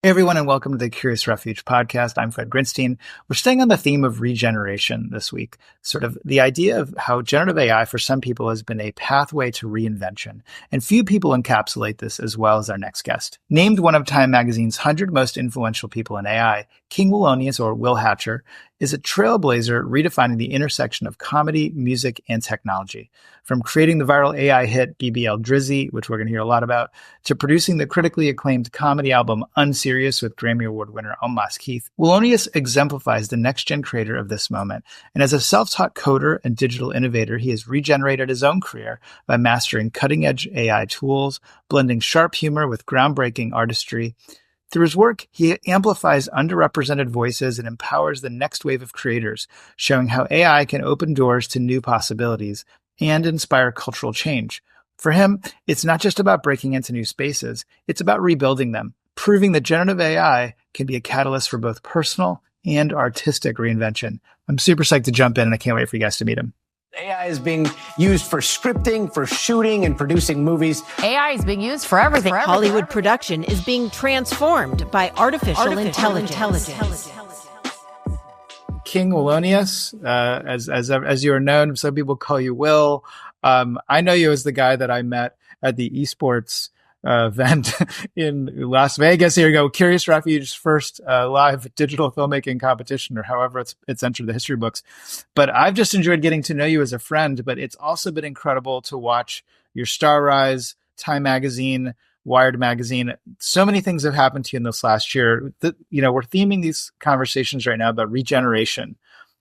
Hey everyone, and welcome to the Curious Refuge podcast. I'm Fred Grinstein. We're staying on the theme of regeneration this week, sort of the idea of how generative AI for some people has been a pathway to reinvention. And few people encapsulate this as well as our next guest. Named one of Time Magazine's 100 most influential people in AI, King Willonious, or Will Hatcher, is a trailblazer redefining the intersection of comedy, music, and technology. From creating the viral AI hit BBL Drizzy, which we're going to hear a lot about, to producing the critically acclaimed comedy album Unserious with Grammy Award winner Almas Keith, Willonious exemplifies the next-gen creator of this moment. And as a self-taught coder and digital innovator, he has regenerated his own career by mastering cutting-edge AI tools, blending sharp humor with groundbreaking artistry. Through his work, he amplifies underrepresented voices and empowers the next wave of creators, showing how AI can open doors to new possibilities and inspire cultural change. For him, it's not just about breaking into new spaces, it's about rebuilding them, proving that generative AI can be a catalyst for both personal and artistic reinvention. I'm super psyched to jump in, and I can't wait for you guys to meet him. AI is being used for scripting, for shooting, and producing movies. AI is being used for everything. Hollywood production is being transformed by artificial intelligence. King Willonious, as you are known, some people call you Will. I know you as the guy that I met at the esports event in Las Vegas. Here you go, Curious Refuge's first live digital filmmaking competition, or however it's entered the history books. But I've just enjoyed getting to know you as a friend. But it's also been incredible to watch your star rise. Time Magazine, Wired Magazine. So many things have happened to you in this last year. We're theming these conversations right now about regeneration,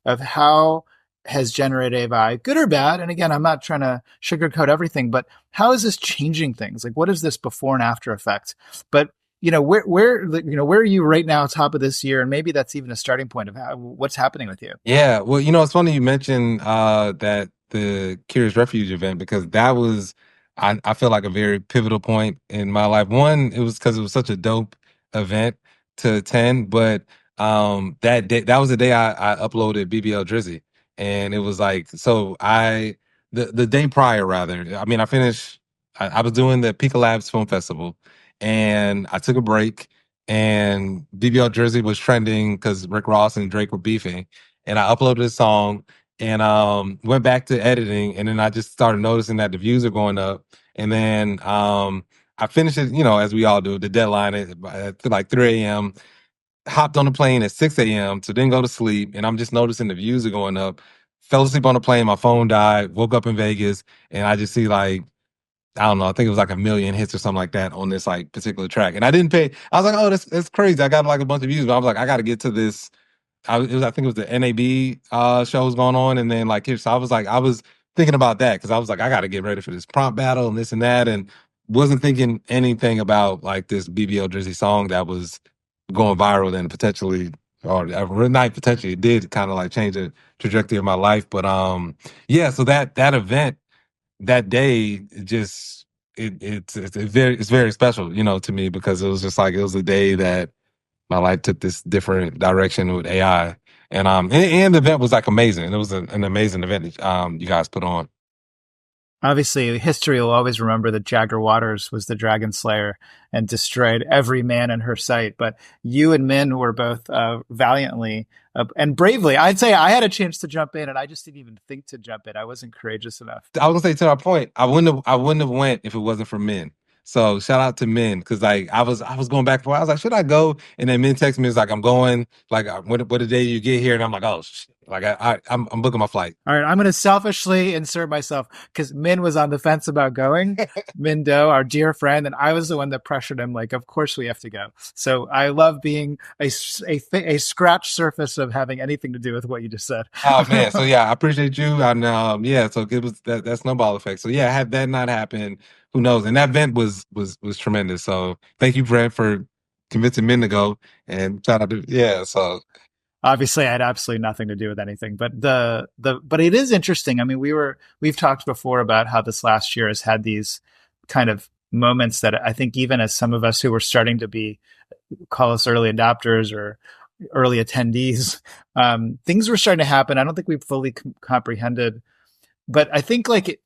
of how has generative AI, good or bad? And again, I'm not trying to sugarcoat everything, but how is this changing things? Like, what is this before and after effect? But where are you right now, top of this year? And maybe that's even a starting point of what's happening with you. Yeah, well, it's funny you mentioned that the Curious Refuge event, because that was, I feel like, a very pivotal point in my life. One, it was because it was such a dope event to attend, but that day, that was the day I uploaded BBL Drizzy, and it was like, the day prior, rather. I mean, I was doing the Pika Labs Film Festival, and I took a break, and BBL Drizzy was trending because Rick Ross and Drake were beefing, and I uploaded a song and went back to editing, and then I just started noticing that the views are going up, and then I finished it, as we all do, the deadline at like 3 a.m. Hopped on the plane at 6 a.m. to then go to sleep, and I'm just noticing the views are going up. Fell asleep on the plane, my phone died, woke up in Vegas, and I just see, like, I don't know, I think it was like 1 million hits or something like that on this like particular track. And I didn't pay. I was like, oh, that's crazy. I got like a bunch of views, but I was like, I got to get to this. I think it was the NAB shows going on, and then like here, so I was thinking about that because I was like, I got to get ready for this prompt battle and this and that, and wasn't thinking anything about like this BBL Drizzy song that was going viral and potentially, or not potentially, it did kind of like change the trajectory of my life. But yeah, so that event that day, it's very special, to me, because it was just like, it was a day that my life took this different direction with AI. And the event was like amazing. It was an amazing event that you guys put on. Obviously, history will always remember that Jagger Waters was the Dragon Slayer and destroyed every man in her sight. But you and Min were both valiantly and bravely. I'd say I had a chance to jump in, and I just didn't even think to jump in. I wasn't courageous enough. I was gonna say, to our point, I wouldn't have went if it wasn't for Min. So shout out to Min, because like I was going back for. I was like, should I go? And then Min texted me, it's like, I'm going. Like, what the day you get here? And I'm like, oh shit. Like I'm booking my flight. All right, I'm going to selfishly insert myself because Min was on the fence about going. Min Do, our dear friend, and I was the one that pressured him. Like, of course we have to go. So I love being a scratch surface of having anything to do with what you just said. Oh man, so yeah, I appreciate you, and yeah, so it was that snowball effect. So yeah, had that not happened, who knows? And that event was tremendous. So thank you, Brent, for convincing Min to go, and shout out to, yeah. So obviously I had absolutely nothing to do with anything, but but it is interesting. I mean, we've talked before about how this last year has had these kind of moments that I think even as some of us who were starting to call us early adopters or early attendees, things were starting to happen. I don't think we've fully comprehended, but I think like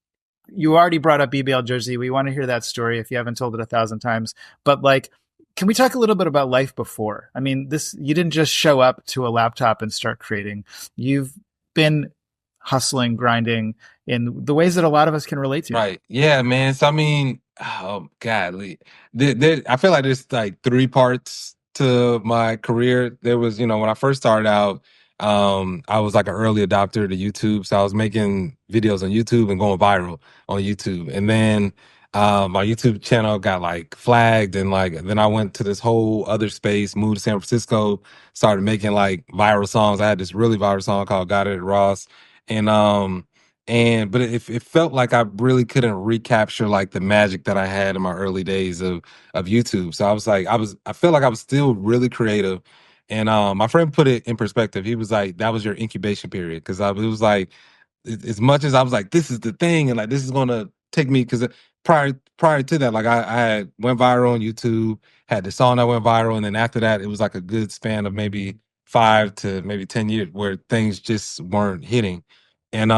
you already brought up BBL Drizzy. We want to hear that story if you haven't told it 1,000 times, but like, Can we talk a little bit about life before? I mean, you didn't just show up to a laptop and start creating. You've been hustling, grinding in the ways that a lot of us can relate to. Right. Yeah, man. So I mean, oh God, I feel like there's like three parts to my career. There was, when I first started out, I was like an early adopter to YouTube. So I was making videos on YouTube and going viral on YouTube. And then my YouTube channel got like flagged, and like then I went to this whole other space, moved to San Francisco, started making like viral songs. I had this really viral song called Got It at Ross. And but it felt like I really couldn't recapture like the magic that I had in my early days of YouTube. So I was like, I felt like I was still really creative. And my friend put it in perspective. He was like, that was your incubation period. Cause it was like, as much as I was like, this is the thing, and like this is gonna take me, because prior to that, like I had went viral on YouTube, had the song that went viral, and then after that, it was like a good span of maybe 5 to maybe 10 years where things just weren't hitting. And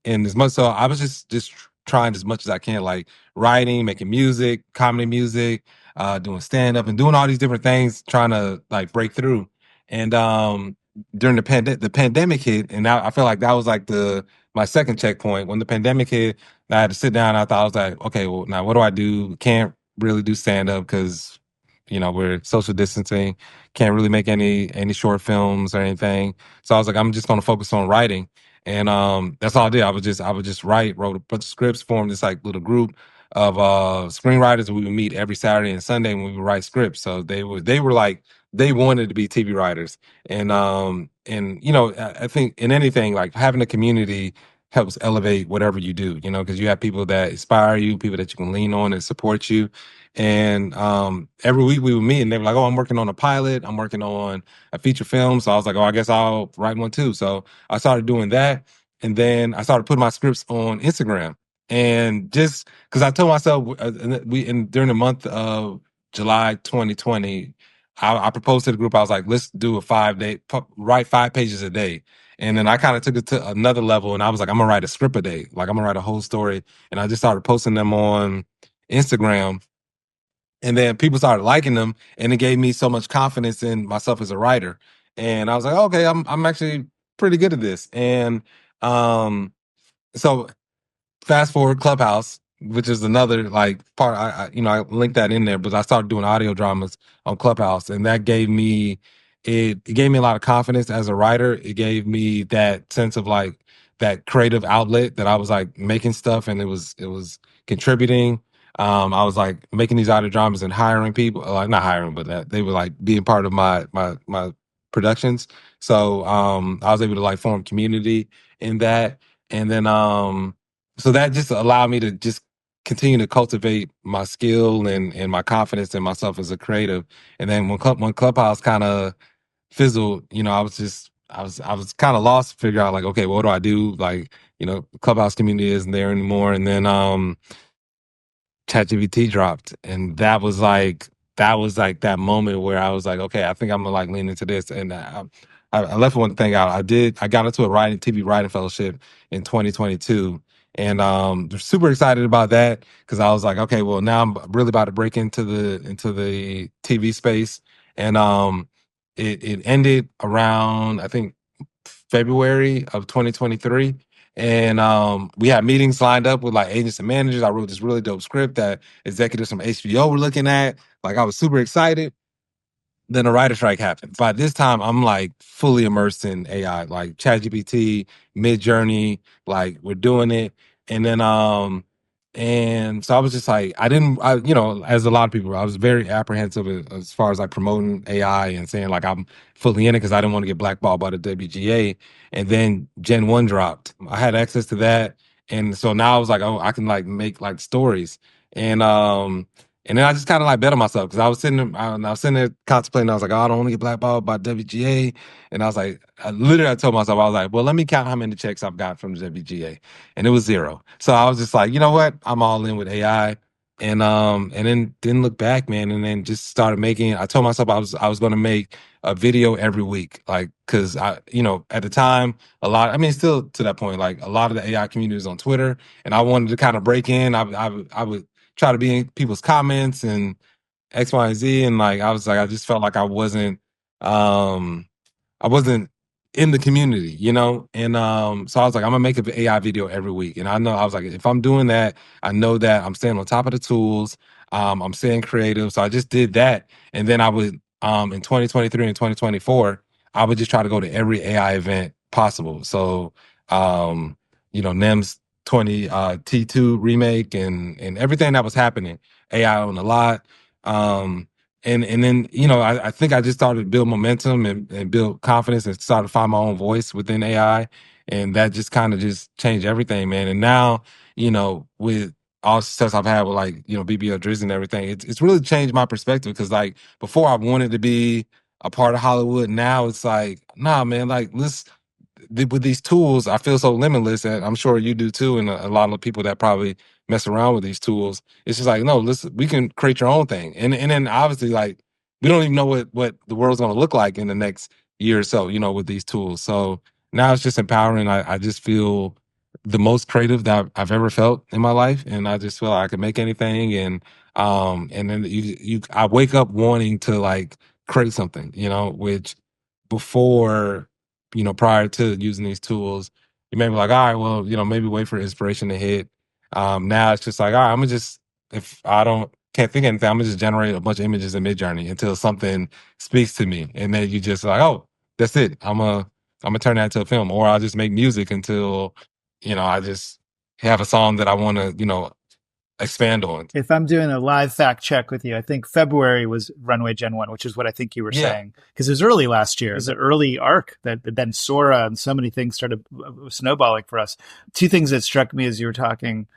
as much, so I was just trying as much as I can, like writing, making music, comedy music, doing stand up, and doing all these different things, trying to like break through. And during the pandemic hit, and I feel like that was like my second checkpoint. When the pandemic hit, I had to sit down. I thought, I was like, okay, well, now what do I do? Can't really do stand up because we're social distancing. Can't really make any short films or anything. So I was like, I'm just going to focus on writing. And that's all I did. I would just wrote a bunch of scripts, formed this like little group of screenwriters. We would meet every Saturday and Sunday, and we would write scripts. So they were like, they wanted to be TV writers. And I think in anything, like having a community helps elevate whatever you do, because you have people that inspire you, people that you can lean on and support you. And every week we would meet, and they were like, oh, I'm working on a pilot, I'm working on a feature film. So I was like, oh, I guess I'll write one too. So I started doing that. And then I started putting my scripts on Instagram. And just because I told myself, during the month of July 2020, I proposed to the group. I was like, let's do a 5-day, write 5 pages a day. And then I kind of took it to another level, and I was like, I'm gonna write a script a day. Like I'm gonna write a whole story. And I just started posting them on Instagram. And then people started liking them, and it gave me so much confidence in myself as a writer. And I was like, okay, I'm actually pretty good at this. And so fast forward Clubhouse, which is another like part. I linked that in there, but I started doing audio dramas on Clubhouse, and that gave me it gave me a lot of confidence as a writer. It gave me that sense of like that creative outlet that I was like making stuff, and it was contributing. I was like making these audio dramas and hiring people, like not hiring, but that they were like being part of my productions. So I was able to like form community in that. And then so that just allowed me to just continue to cultivate my skill and my confidence in myself as a creative. And then when Clubhouse kind of fizzled, I was kind of lost to figure out like, okay, what do I do? Like, Clubhouse community isn't there anymore. And then ChatGPT dropped, and that was like that moment where I was like, okay, I think I'm gonna like lean into this. And I left one thing out. I got into a TV writing fellowship in 2022, and super excited about that because I was like, okay, well now I'm really about to break into the TV space. And it ended around, I think, February of 2023. And we had meetings lined up with like agents and managers. I wrote this really dope script that executives from HBO were looking at. Like I was super excited. Then a writer strike happened. By this time, I'm like fully immersed in AI, like ChatGPT, Mid Journey, like we're doing it. And then and so I was just like, as a lot of people, I was very apprehensive as far as like promoting AI and saying like I'm fully in it because I didn't want to get blackballed by the WGA. And then Gen 1 dropped. I had access to that. And so now I was like, oh, I can like make like stories. And and then I just kind of like bet on myself because I was sitting there contemplating. I was like, oh, I don't want to get blackballed by WGA. And I was like, I told myself, I was like, well, let me count how many checks I've got from the WGA. And it was 0. So I was just like, you know what? I'm all in with AI. And then didn't look back, man. And then just started making, I told myself I was going to make a video every week. Like, cause at the time, I mean, still to that point, like a lot of the AI community is on Twitter, and I wanted to kind of break in. I would try to be in people's comments and X, Y, and Z. And like, I was like, I just felt like um, I wasn't in the community, you know? And so I was like, I'm gonna make an AI video every week. And I was like, if I'm doing that, I know that I'm staying on top of the tools. I'm staying creative. So I just did that. And then I would in 2023 and 2024, I would just try to go to every AI event possible. So NEM's 20 T2 remake and everything that was happening, AI on a lot. And then, I think I just started to build momentum and build confidence and started to find my own voice within AI. And that just kind of just changed everything, man. And now, with all the success I've had with like, BBL Drizzy and everything, it's really changed my perspective. Cause like before I wanted to be a part of Hollywood. Now it's like, nah, man, like with these tools, I feel so limitless, and I'm sure you do too. And a lot of people that probably mess around with these tools, it's just like, no, listen, we can create your own thing. And then obviously, like, we don't even know what the world's going to look like in the next year or so, with these tools. So now it's just empowering. I just feel the most creative that I've ever felt in my life, and I just feel like I can make anything. And then I wake up wanting to like create something, which before, prior to using these tools, you may be like, all right, well, maybe wait for inspiration to hit. Now it's just like, all right, I'm gonna just, if I can't think of anything, I'm gonna just generate a bunch of images in Midjourney until something speaks to me. And then you just like, oh, that's it. I'm gonna turn that into a film. Or I'll just make music until, I just have a song that I wanna, expand on. If I'm doing a live fact check with you, I think February was Runway Gen 1, which is what I think you were saying. Because it was early last year. It was an early arc that then Sora and so many things started snowballing for us. Two things that struck me as you were talking,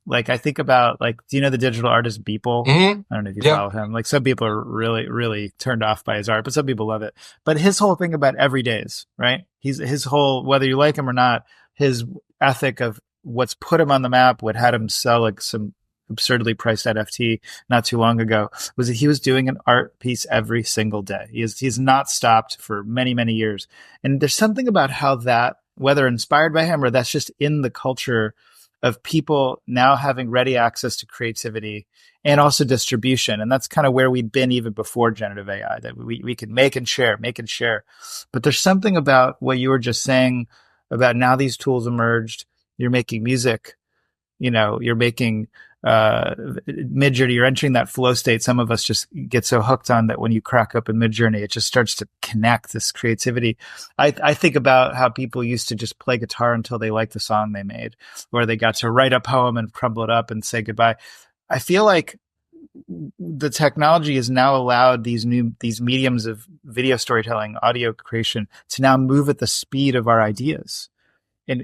like I think about, like, do you know the digital artist Beeple? Mm-hmm. I don't know if you follow him. Like some people are really, really turned off by his art, but some people love it. But his whole thing about everydays, right? His whole, whether you like him or not, his ethic of what's put him on the map, what had him sell like some absurdly priced NFT not too long ago, was that he was doing an art piece every single day. He's not stopped for many, many years. And there's something about how that, whether inspired by him or that's just in the culture of people now having ready access to creativity and also distribution. And that's kind of where we'd been even before generative AI, that we can make and share. But there's something about what you were just saying about now these tools emerged. You're making music, you're making Midjourney, you're entering that flow state. Some of us just get so hooked on that when you crack up in Midjourney, it just starts to connect this creativity. I think about how people used to just play guitar until they liked the song they made, or they got to write a poem and crumble it up and say goodbye. I feel like the technology has now allowed these mediums of video storytelling, audio creation to now move at the speed of our ideas. And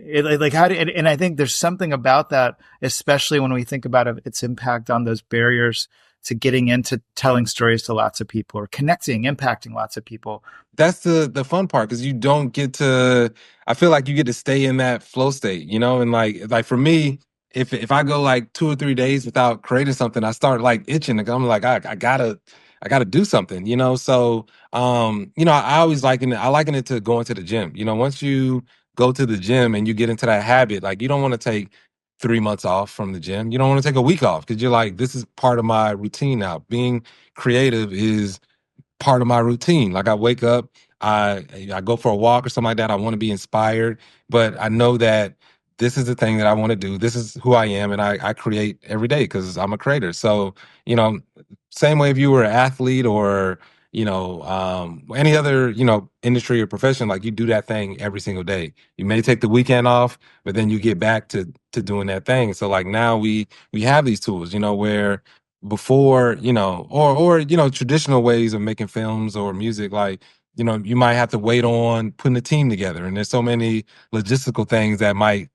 I think there's something about that, especially when we think about its impact on those barriers to getting into telling stories to lots of people or impacting lots of people. That's the fun part, because you don't get to, I feel like you get to stay in that flow state, and like for me, if I go like 2 or 3 days without creating something, I start like itching. I'm like, I gotta do something, So, I always liken it to going to the gym. Once you go to the gym and you get into that habit, like you don't want to take 3 months off from the gym. You don't want to take a week off because you're like, this is part of my routine now. Being creative is part of my routine. Like I wake up, I go for a walk or something like that. I want to be inspired, but I know that this is the thing that I want to do. This is who I am, and I create every day because I'm a creator. So, same way if you were an athlete or any other industry or profession, like you do that thing every single day. You may take the weekend off, but then you get back to doing that thing. So like now we have these tools, where before, or traditional ways of making films or music, like, you might have to wait on putting a team together, and there's so many logistical things that might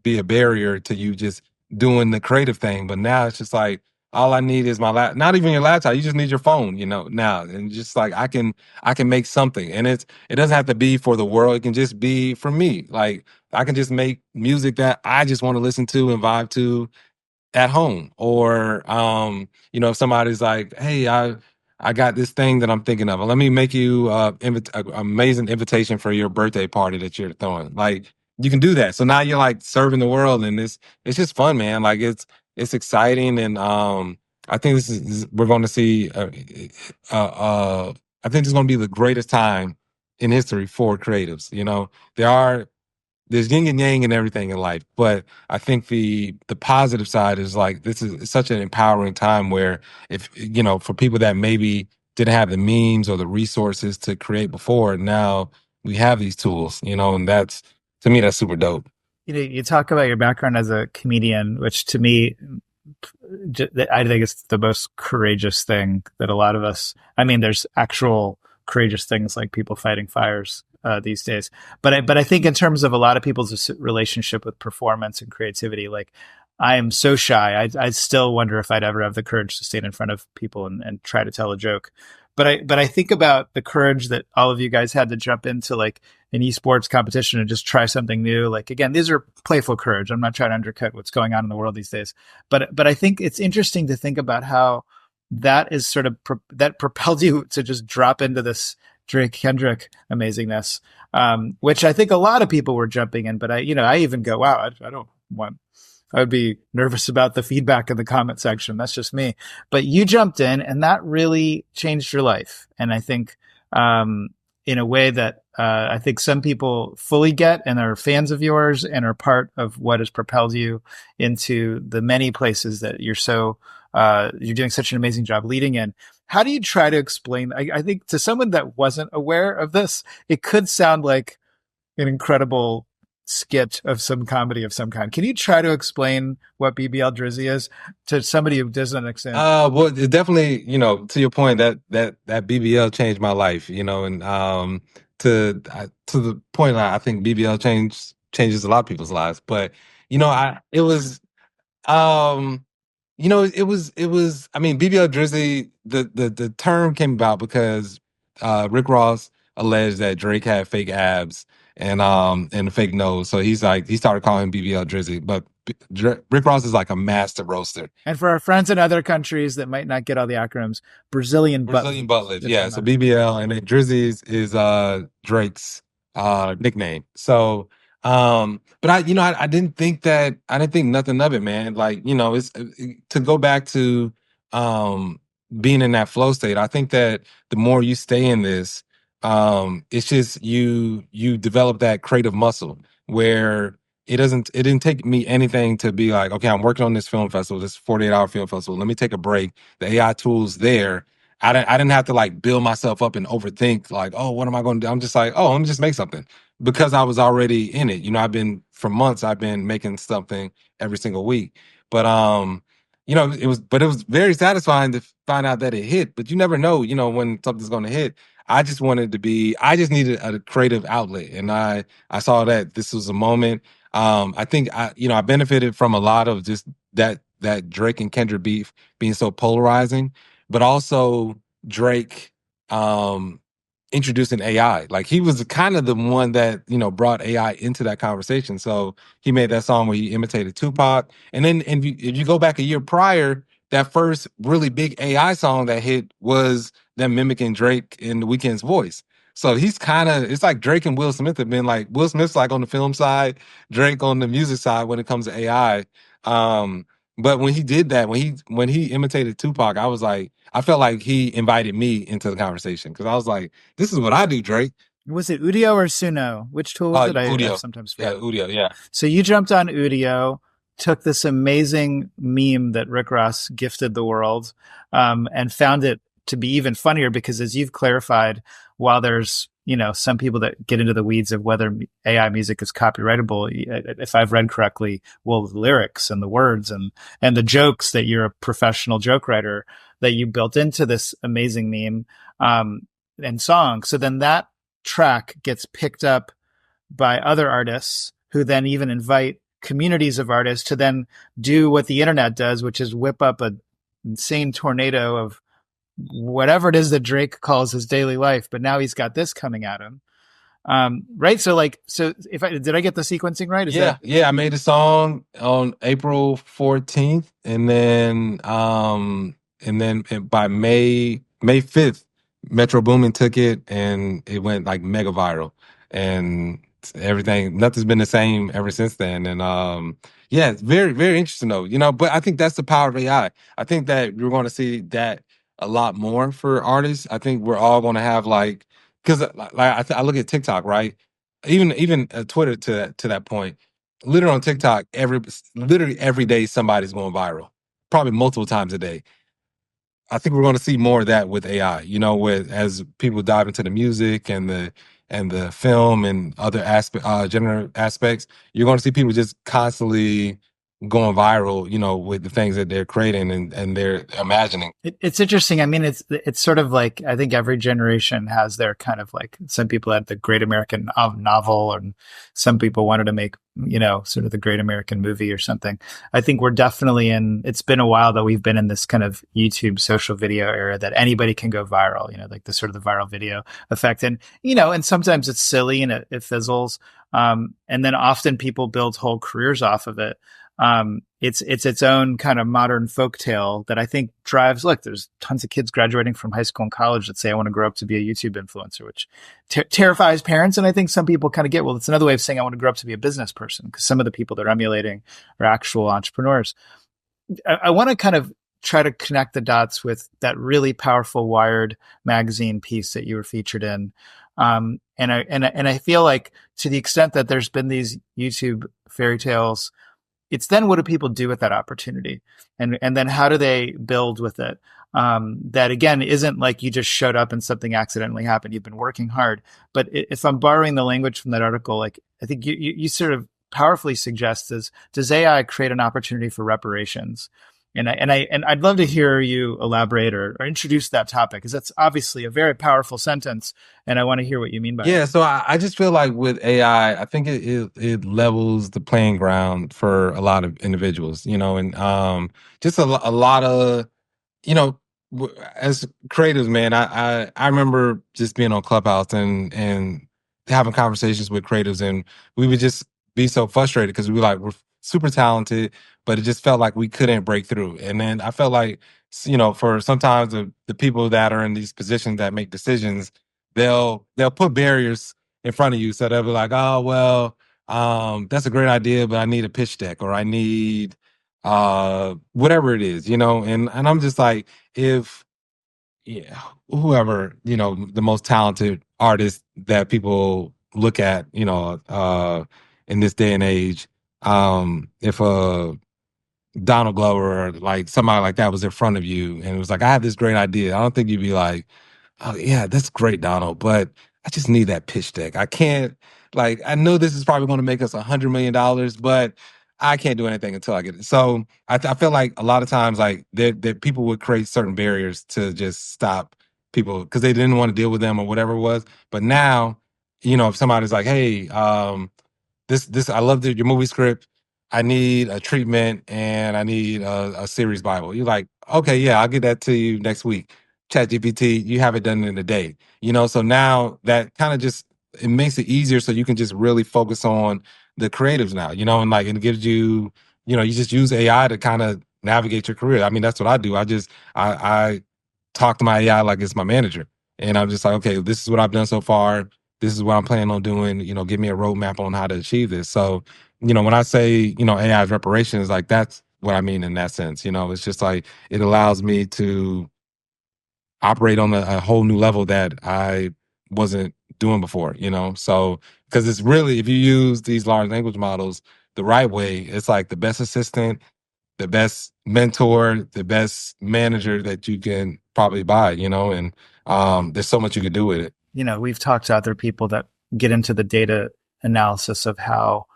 be a barrier to you just doing the creative thing. But now it's just like, all I need is my not even your laptop. You just need your phone, now. And just like I can make something. And it doesn't have to be for the world. It can just be for me. Like I can just make music that I just want to listen to and vibe to at home. Or if somebody's like, hey, I got this thing that I'm thinking of. Let me make you an amazing invitation for your birthday party that you're throwing. Like you can do that. So now you're like serving the world, and it's just fun, man. Like it's exciting, and I think we're going to see. I think it's going to be the greatest time in history for creatives. You know, there's yin and yang and everything in life, but I think the positive side is like this is such an empowering time where if you know for people that maybe didn't have the means or the resources to create before, now we have these tools. You know, and that's to me that's super dope. You know, you talk about your background as a comedian, which to me, I think it's the most courageous thing that a lot of us. I mean, there's actual courageous things like people fighting fires these days, but I think in terms of a lot of people's relationship with performance and creativity, like I am so shy. I still wonder if I'd ever have the courage to stand in front of people and try to tell a joke. But I think about the courage that all of you guys had to jump into like an esports competition and just try something new. Like again, these are playful courage. I'm not trying to undercut what's going on in the world these days, but I think it's interesting to think about how that is sort of that propelled you to just drop into this Drake Kendrick amazingness, which I think a lot of people were jumping in. But I even go, wow, I don't want. I would be nervous about the feedback in the comment section. That's just me. But you jumped in, and that really changed your life. And I think in a way that I think some people fully get and are fans of yours and are part of what has propelled you into the many places that you're doing such an amazing job leading in. How do you try to explain? I think to someone that wasn't aware of this, it could sound like an incredible skit of some comedy of some kind. Can you try to explain what BBL Drizzy is to somebody who doesn't understand? Well, it definitely, you know, to your point that BBL changed my life, you know, and to the point I think BBL changes a lot of people's lives, but you know, um I mean, BBL Drizzy, the term came about because Rick Ross alleged that Drake had fake abs and a fake nose. So he started calling him BBL Drizzy. But Rick Ross is like a master roaster. And for our friends in other countries that might not get all the acronyms, Brazilian butt lift. Yeah. So BBL and then Drizzy is Drake's nickname. So but I didn't think nothing of it, man. Like, you know, it's to go back to being in that flow state. I think that the more you stay in this, it's just you develop that creative muscle where it didn't take me anything to be like, okay, I'm working on this film festival, this 48-hour film festival. Let me take a break. The AI tools there. I didn't have to like build myself up and overthink like, oh, what am I going to do? I'm just like, oh, let me just make something because I was already in it. You know, for months, I've been making something every single week. But, you know, it was very satisfying to find out that it hit, but you never know, you know, when something's going to hit. I just needed a creative outlet. And I saw that this was a moment. I think I benefited from a lot of just that Drake and Kendrick beef being so polarizing, but also Drake, introducing AI. Like he was kind of the one that, you know, brought AI into that conversation. So he made that song where he imitated Tupac. And then if you go back a year prior, that first really big AI song that hit was them mimicking Drake in The Weeknd's voice. So it's like Drake and Will Smith have been like, Will Smith's like on the film side, Drake on the music side when it comes to AI. But when he did that, when he imitated Tupac, I felt like he invited me into the conversation because I was like, this is what I do, Drake. Was it Udio or Suno? Which tool was it? Udio. I sometimes forget. Yeah, Udio, yeah. So you jumped on Udio, took this amazing meme that Rick Ross gifted the world, and found it to be even funnier because, as you've clarified, while there's some people that get into the weeds of whether AI music is copyrightable, if I've read correctly, well, the lyrics and the words and the jokes that you're a professional joke writer that you built into this amazing meme and song. So then that track gets picked up by other artists who then even invite communities of artists to then do what the internet does, which is whip up an insane tornado of whatever it is that Drake calls his daily life. But now he's got this coming at him. Right. So did I get the sequencing right? Yeah. I made a song on April 14th and then by May 5th, Metro Boomin took it and it went like mega viral. And everything, nothing's been the same ever since then. And yeah, it's very, very interesting though, but I think that's the power of AI. I think that we're going to see that a lot more for artists. I think we're all going to have because I look at TikTok, right? Even Twitter to that point. Literally on TikTok, literally every day somebody's going viral, probably multiple times a day. I think we're going to see more of that with AI. With as people dive into the music and the film and other genre aspects, you're going to see people just constantly going viral. With the things that they're creating and they're imagining. It's interesting. I mean, it's sort of like, I think every generation has their kind of like, some people had the Great American Novel, and some people wanted to make, sort of the Great American Movie or something. I think we're definitely it's been a while that we've been in this kind of YouTube social video era that anybody can go viral, like the sort of the viral video effect. And, and sometimes it's silly and it fizzles. And then often people build whole careers off of it. It's its own kind of modern folktale that I think drives. Look, there's tons of kids graduating from high school and college that say I want to grow up to be a YouTube influencer, which terrifies parents. And I think some people kind of get, well, it's another way of saying I want to grow up to be a business person, because some of the people they're emulating are actual entrepreneurs. I want to kind of try to connect the dots with that really powerful Wired magazine piece that you were featured in. And I feel like, to the extent that there's been these YouTube fairy tales, it's then what do people do with that opportunity? And then how do they build with it? That again, isn't like you just showed up and something accidentally happened. You've been working hard. But if I'm borrowing the language from that article, like I think you sort of powerfully suggest does AI create an opportunity for reparations? And I'd love to hear you elaborate or introduce that topic, because that's obviously a very powerful sentence, and I want to hear what you mean by it. Yeah, so I just feel like with AI, I think it levels the playing ground for a lot of individuals, and just a lot of as creatives, man. I remember just being on Clubhouse and having conversations with creatives, and we would just be so frustrated because we're super talented, but it just felt like we couldn't break through. And then I felt like, for sometimes the people that are in these positions that make decisions, they'll put barriers in front of you. So they'll be like, oh, well, that's a great idea, but I need a pitch deck, or I need whatever it is, and I'm just like, if whoever, the most talented artist that people look at, in this day and age, if Donald Glover or like somebody like that was in front of you and it was like, I have this great idea, I don't think you'd be like, oh yeah, that's great, Donald, but I just need that pitch deck. I can't, I know this is probably going to make us $100 million, but I can't do anything until I get it. So I feel like a lot of times, like that people would create certain barriers to just stop people because they didn't want to deal with them or whatever it was. But now, if somebody's like, hey, this I love your movie script. I need a treatment and I need a series Bible. You're like, okay, yeah, I'll get that to you next week. ChatGPT, you have it done in a day. So now that kind of just, it makes it easier so you can just really focus on the creatives now, and it gives you, you just use AI to kind of navigate your career. I mean, that's what I do. I talk to my AI like it's my manager. And I'm just like, okay, this is what I've done so far. This is what I'm planning on doing. Give me a roadmap on how to achieve this. So, when I say, AI is reparations, like that's what I mean in that sense. It's just like it allows me to operate on a whole new level that I wasn't doing before, So, because it's really, if you use these large language models the right way, it's like the best assistant, the best mentor, the best manager that you can probably buy, and there's so much you can do with it. We've talked to other people that get into the data analysis of how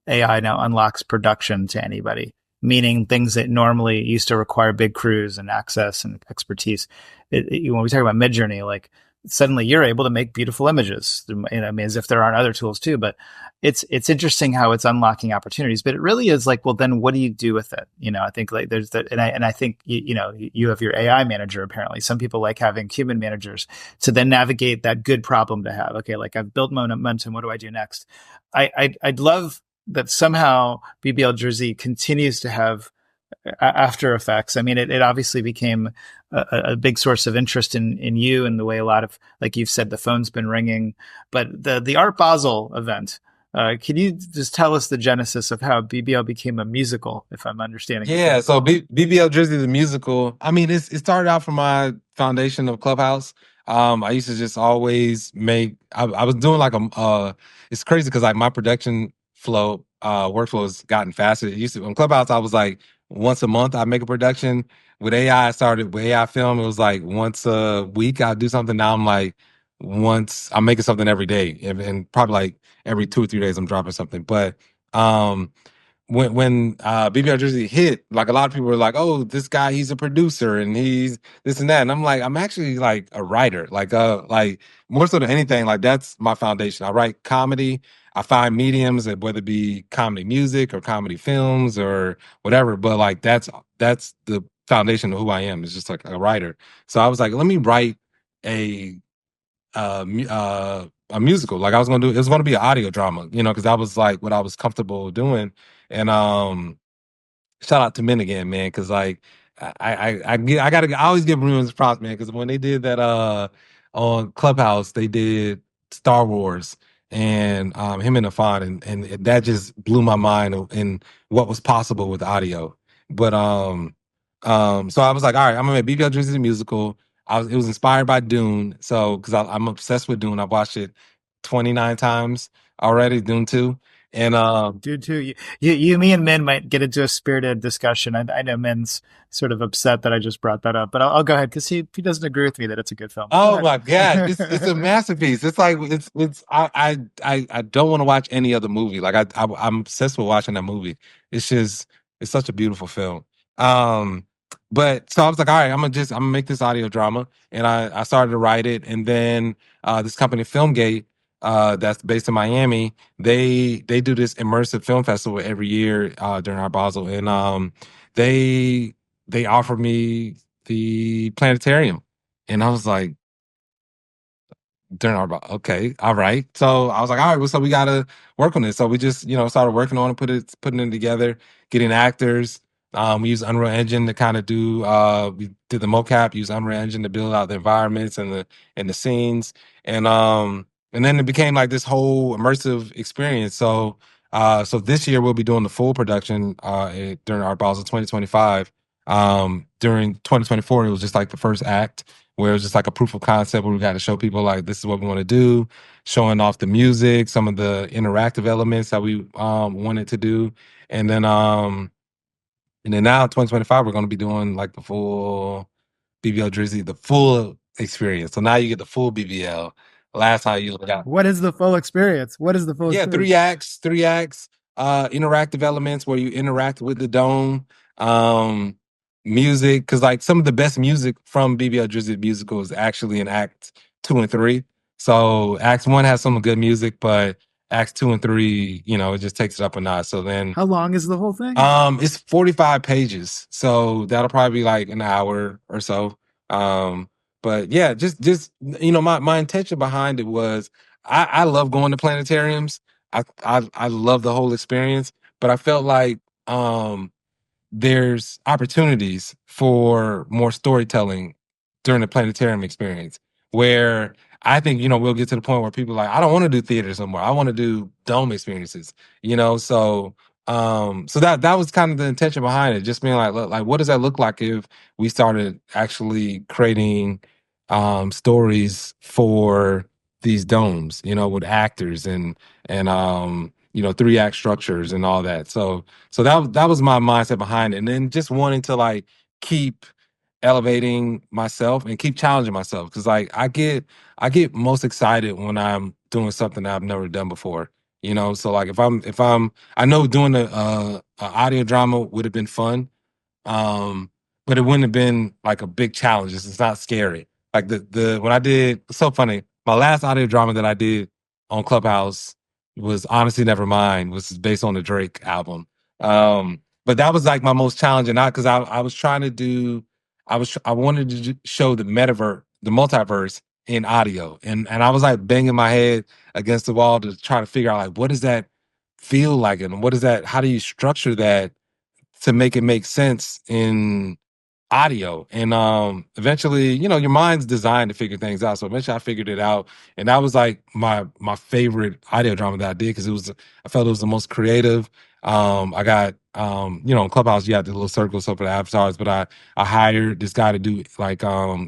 AI now unlocks production to anybody, meaning things that normally used to require big crews and access and expertise. When we talk about Midjourney, like suddenly you're able to make beautiful images. I mean, as if there aren't other tools too, but it's interesting how it's unlocking opportunities. But it really is like, well, then what do you do with it? I think like there's that, and I think you have your AI manager. Apparently, some people like having human managers to then navigate that good problem to have. Okay, like I've built momentum. What do I do next? I'd love that somehow BBL Drizzy continues to have After Effects. I mean, it obviously became a big source of interest in you and the way a lot of, like you've said, the phone's been ringing. But the Art Basel event, can you just tell us the genesis of how BBL became a musical, if I'm understanding it Yeah, correctly? so BBL Drizzy the musical. I mean, it started out from my foundation of Clubhouse. I used to just always make. I was doing like it's crazy because like my production flow, workflow has gotten faster. It used to on Clubhouse, I was like once a month I make a production. With AI, I started with AI film. It was like once a week I'd do something. Now I'm like once I'm making something every day, and probably like every 2 or 3 days I'm dropping something. But um when BBL Jersey hit, like a lot of people were like, "Oh, this guy, he's a producer and he's this and that." And I'm like, I'm actually like a writer, like more so than anything, like that's my foundation. I write comedy. I find mediums, whether it be comedy music or comedy films or whatever. But like that's the foundation of who I am. Is just like a writer. So I was like, let me write a a musical. Like I was gonna do, it was gonna be an audio drama, because that was like what I was comfortable doing. And shout out to Men again, man, because like I always give Ruins props, man, because when they did that on Clubhouse, they did Star Wars and him and Afan, and that just blew my mind in what was possible with audio. But so I was like, all right, I'm gonna make BBL Drizzy the musical. It was inspired by Dune, so because I'm obsessed with Dune. I've watched it 29 times already, Dune 2. And Dude, too. You, me, and Min might get into a spirited discussion. I know Min's sort of upset that I just brought that up, but I'll go ahead because he doesn't agree with me that it's a good film. Go oh my god, it's a ahead. masterpiece. It's like it's I don't want to watch any other movie. Like I'm obsessed with watching that movie. It's just it's such a beautiful film. Um, but so I was like, all right, I'm gonna make this audio drama, and I started to write it, and then this company Filmgate, that's based in Miami, they do this immersive film festival every year during our Basel, and they they offered me the planetarium, and I was like during our okay, all right. So I was like, all right, well, so we gotta work on this. So we just, started working on it, putting it together, getting actors. We use Unreal Engine to kind of do we did the mocap, use Unreal Engine to build out the environments and the scenes. And then it became like this whole immersive experience. So this year we'll be doing the full production during our Basel 2025. During 2024, it was just like the first act where it was just like a proof of concept where we got to show people like this is what we want to do, showing off the music, some of the interactive elements that we wanted to do, and then now 2025 we're going to be doing like the full BBL Drizzy, the full experience. So now you get the full BBL. Last time you got What is the full experience? What is the full yeah, experience? three acts, interactive elements where you interact with the dome, um, music, because like some of the best music from BBL Drizzy musical is actually in act 2 and 3. So act 1 has some good music, but acts 2 and 3, it just takes it up a notch. So then How long is the whole thing? it's 45 pages. So that'll probably be like an hour or so. Um, but yeah, just my intention behind it was I love going to planetariums. I love the whole experience, but I felt like there's opportunities for more storytelling during the planetarium experience where I think, we'll get to the point where people are like, I don't want to do theaters no more. I want to do dome experiences, so that was kind of the intention behind it, just being like, look, like what does that look like if we started actually creating stories for these domes, with actors and 3-act structures and all that. So that was my mindset behind it, and then just wanting to like keep elevating myself and keep challenging myself because like I get most excited when I'm doing something that I've never done before. So like if I'm I know doing a audio drama would have been fun, um, but it wouldn't have been like a big challenge. It's not scary. Like the when I did, it's so funny. My last audio drama that I did on Clubhouse was Honestly Nevermind, which is based on the Drake album. But that was like my most challenging, not because I was trying to do, I wanted to show the metaverse, the multiverse in audio, and I was like banging my head against the wall to try to figure out like what does that feel like, and what is that? How do you structure that to make it make sense in audio. And eventually, you know, your mind's designed to figure things out. So eventually I figured it out. And that was like my favorite audio drama that I did, because I felt it was the most creative. I got you know, in Clubhouse you have the little circles up for the avatars, but I hired this guy to do like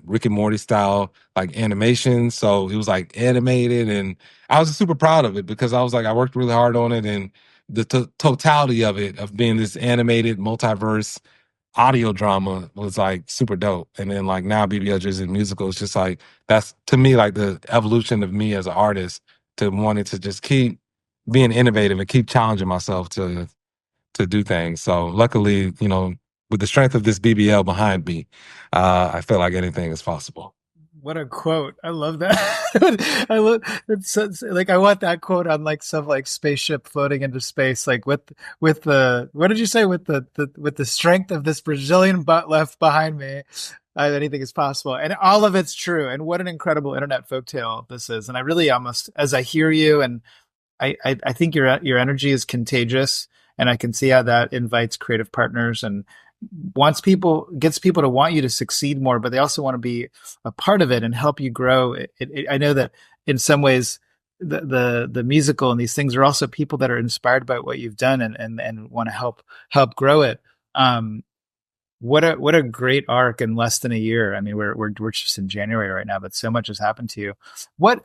Rick and Morty style like animation. So it was like animated, and I was super proud of it because I was like, I worked really hard on it, and the totality of it, of being this animated multiverse audio drama, was like super dope. And then like now BBL Drizzy musical is just like, that's to me like the evolution of me as an artist, to wanting to just keep being innovative and keep challenging myself to do things. So luckily, you know, with the strength of this BBL behind me, I feel like anything is possible. What a quote. I love that. I love it's like, I want that quote on like some like spaceship floating into space, like with the, what did you say, with the strength of this Brazilian butt left behind me, anything is possible. And all of it's true. And what an incredible internet folktale this is. And I really almost, as I hear you, and I think your energy is contagious, and I can see how that invites creative partners and gets people to want you to succeed more, but they also want to be a part of it and help you grow. I know that in some ways the musical and these things are also people that are inspired by what you've done and want to help grow it. What a great arc in less than a year. I mean, we're just in January right now, but so much has happened to you. What,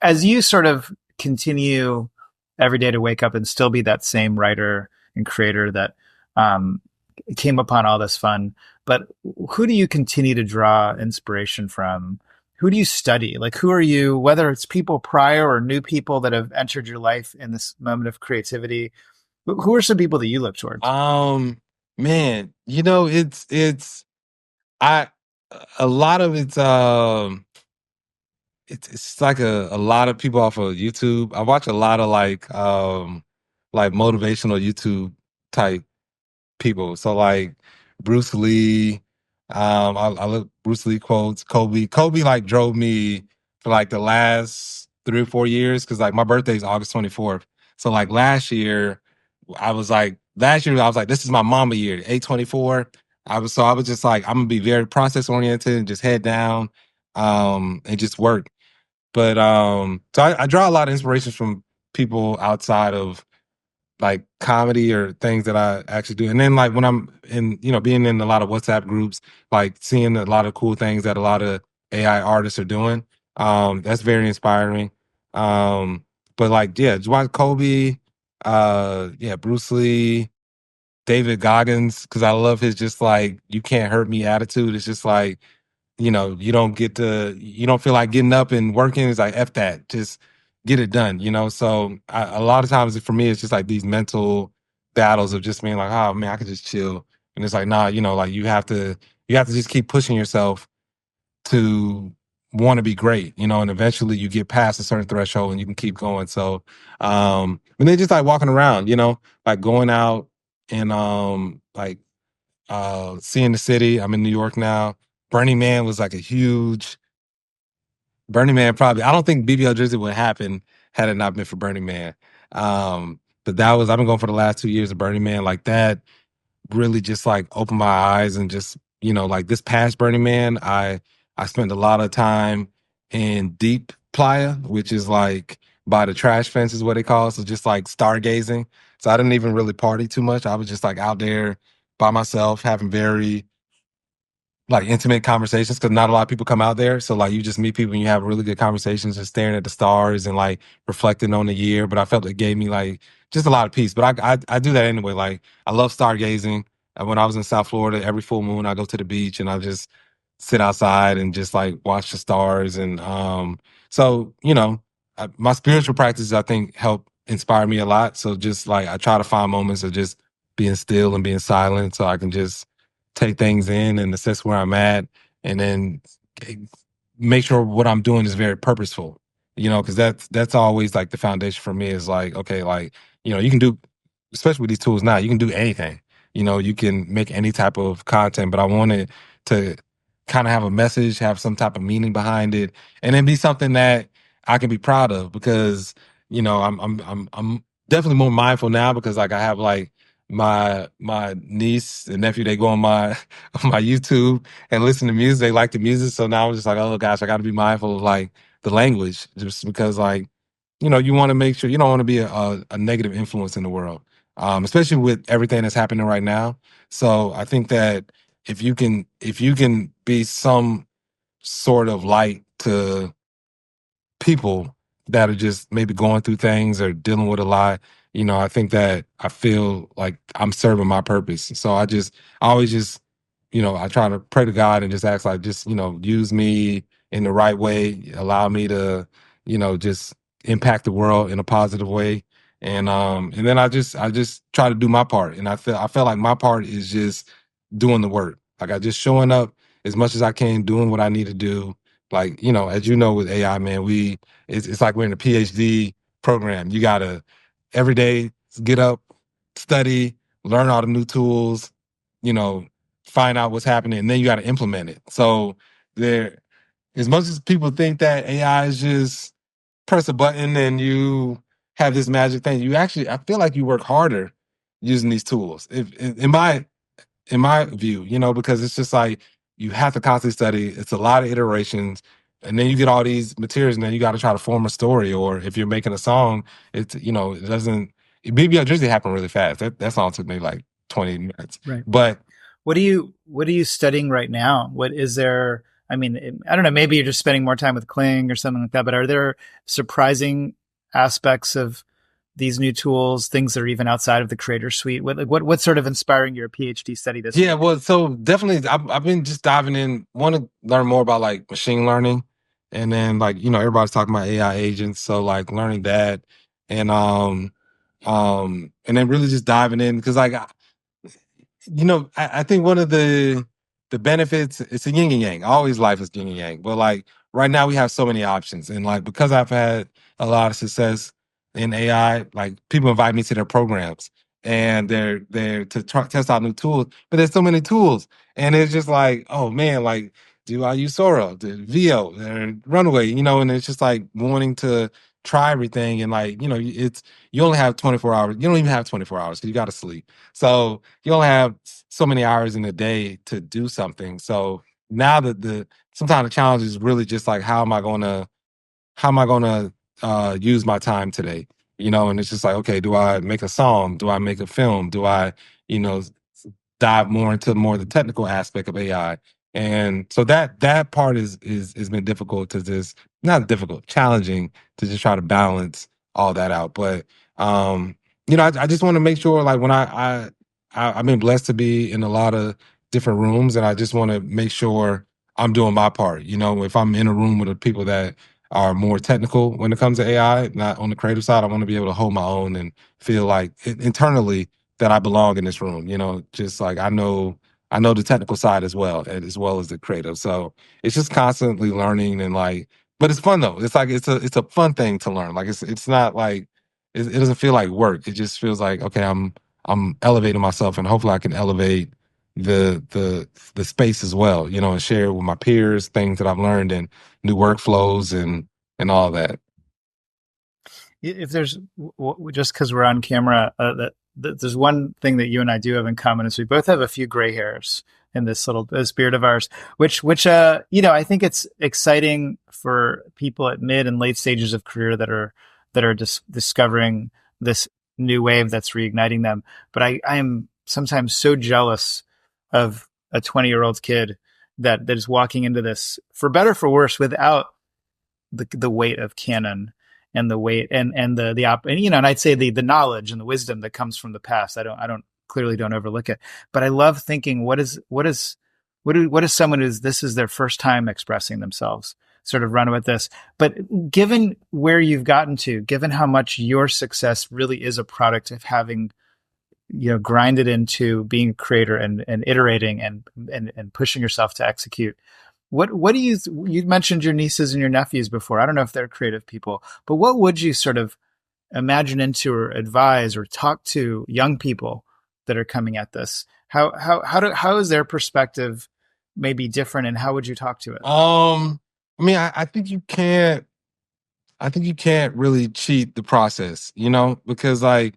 as you sort of continue every day to wake up and still be that same writer and creator that came upon all this fun, but who do you continue to draw inspiration from? Who do you study? Like, who are you, whether it's people prior or new people that have entered your life in this moment of creativity? Who are some people that you look towards? Man, you know, I a lot of it's like a lot of people off of YouTube. I watch a lot of like motivational YouTube type people. So like Bruce Lee, I look Bruce Lee quotes, Kobe. Kobe like drove me for like the last 3 or 4 years, because like my birthday is August 24th. So like last year I was like, this is my mama year, 8/24. I was just like, I'm gonna be very process oriented and just head down and just work. But so I draw a lot of inspirations from people outside of like comedy or things that I actually do. And then like when I'm in, you know, being in a lot of WhatsApp groups, like seeing a lot of cool things that a lot of AI artists are doing, that's very inspiring. But like, yeah, Dwight Kobe, yeah, Bruce Lee, David Goggins, because I love his just like, you can't hurt me attitude. It's just like, you know, you don't feel like getting up and working. It's like, F that, just get it done, you know? So a lot of times for me, it's just like these mental battles of just being like, oh man, I could just chill. And it's like, nah, you know, like you have to just keep pushing yourself to want to be great, you know, and eventually you get past a certain threshold and you can keep going. So, and then just like walking around, you know, like going out and, like, seeing the city. I'm in New York now. Burning Man was like a huge Burning Man. Probably, I don't think BBL Drizzy would happen had it not been for Burning Man. But I've been going for the last 2 years of Burning Man. Like that really just like opened my eyes, and just, you know, like this past Burning Man, I spent a lot of time in Deep Playa, which is like by the trash fence is what they call it. So just like stargazing. So I didn't even really party too much. I was just like out there by myself, having very like intimate conversations, because not a lot of people come out there. So like you just meet people and you have really good conversations and staring at the stars and like reflecting on the year. But I felt it gave me like just a lot of peace. But I do that anyway. Like I love stargazing. And when I was in South Florida, every full moon I go to the beach and I just sit outside and just like watch the stars. And so, you know, my spiritual practices I think help inspire me a lot. So just like I try to find moments of just being still and being silent so I can just take things in and assess where I'm at, and then make sure what I'm doing is very purposeful. You know, because that's always like the foundation for me, is like, okay, like, you know, you can do, especially with these tools now, you can do anything. You know, you can make any type of content, but I want it to kind of have a message, have some type of meaning behind it, and then be something that I can be proud of. Because, you know, I'm definitely more mindful now, because like I have like my niece and nephew, they go on my on my YouTube and listen to music. They like the music, so now I'm just like, oh gosh, I got to be mindful of like the language, just because like you want to make sure you don't want to be a negative influence in the world, especially with everything that's happening right now. So I think that if you can be some sort of light to people that are just maybe going through things or dealing with a lot, I think that I feel like I'm serving my purpose. So I always just, I try to pray to God and just ask, like, just, use me in the right way, allow me to, just impact the world in a positive way. And then I just try to do my part. And I feel like my part is just doing the work. Like I just showing up as much as I can, doing what I need to do. Like, as you know, with AI, man, it's like we're in a PhD program. You gotta every day get up, study, learn all the new tools, you know, find out what's happening, and then you gotta implement it. So there, as much as people think that AI is just press a button and you have this magic thing, I feel like you work harder using these tools. If in my view, because it's just like you have to constantly study. It's a lot of iterations, and then you get all these materials, and then you got to try to form a story. Or if you're making a song, it doesn't. BBL Drizzy happened really fast. That song took me like 20 minutes. Right. But What are you studying right now? What is there? I mean, I don't know. Maybe you're just spending more time with Kling or something like that. But are there surprising aspects of these new tools, things that are even outside of the Creator Suite? What's sort of inspiring your PhD study this yeah, week? well, so definitely, I've been just diving in. Want to learn more about like machine learning, and then like everybody's talking about AI agents, so like learning that, and then really just diving in because like I think one of the benefits, it's a yin and yang. Always life is yin and yang. But like right now we have so many options. And like because I've had a lot of success in AI, like people invite me to their programs and they're to test out new tools. But there's so many tools. And it's just like, oh man, like do I use Sora, the VO, and Runaway, and it's just like wanting to try everything and like, you only have 24 hours. You don't even have 24 hours because you got to sleep. So you only have so many hours in a day to do something. So now that sometimes the challenge is really just like how am I gonna use my time today? And it's just like, okay, do I make a song? Do I make a film? Do I, you know, dive more into more of the technical aspect of AI? And so that part is has been difficult to just not difficult, challenging to just try to balance all that out. But I just want to make sure like when I've been blessed to be in a lot of different rooms, and I just want to make sure I'm doing my part. If I'm in a room with the people that are more technical when it comes to AI, not on the creative side, I want to be able to hold my own and feel like internally that I belong in this room. Just like I know the technical side as well as the creative. So it's just constantly learning and like, but it's fun though. It's like it's a fun thing to learn. Like it's not like it doesn't feel like work. It just feels like okay, I'm elevating myself, and hopefully I can elevate the space as well. And share with my peers things that I've learned and new workflows and all that. If there's just because we're on camera, that there's one thing that you and I do have in common is we both have a few gray hairs in this little beard of ours, which I think it's exciting for people at mid and late stages of career that are discovering this new wave that's reigniting them. But I am sometimes so jealous of a 20-year-old kid that is walking into this, for better or for worse, without the weight of canon and the weight and and I'd say the knowledge and the wisdom that comes from the past. I don't overlook it, but I love thinking what is someone this is their first time expressing themselves, sort of run with this. But given where you've gotten to, given how much your success really is a product of having grinded into being a creator and iterating and pushing yourself to execute. What do you mentioned your nieces and your nephews before. I don't know if they're creative people, but what would you sort of imagine into or advise or talk to young people that are coming at this? How is their perspective maybe different, and how would you talk to it? I mean, I think you can't. I think you can't really cheat the process, because like